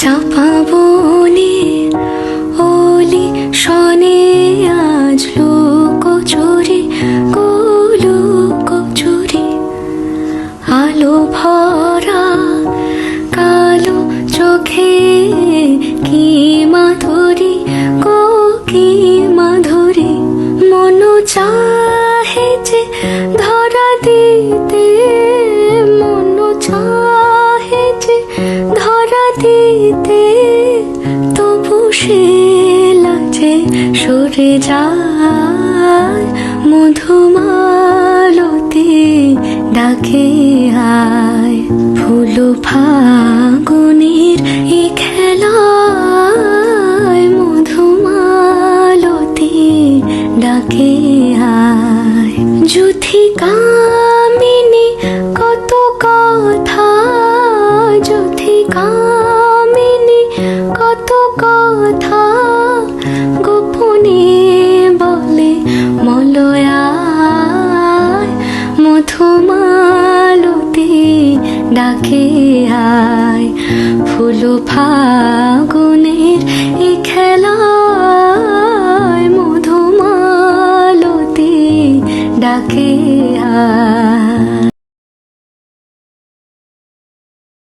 চাপা বনে ওলি শনে আজ লোক চুরি গোলোক চুরি আলো ভরা কালো চোখে কি মাধুরী গো কি মাধুরী মন চাহে যে ধরা দিতে মন চাহে যে ধরা দিতে তবু সে লাজে সরে যায় মধুমালতি ডাকে আয় ফুল ফাগুনের এই খেলায় মধুমালতি ডাকে আয় যুথি কামিনী কত কথা যুথি কামিনী কত কথা গোপনে বলে মলয়ায় মধুমালতি ডাকে আয় ফুল ফাগুনের এই খেলায় মধুমালতি ডাকে আয়।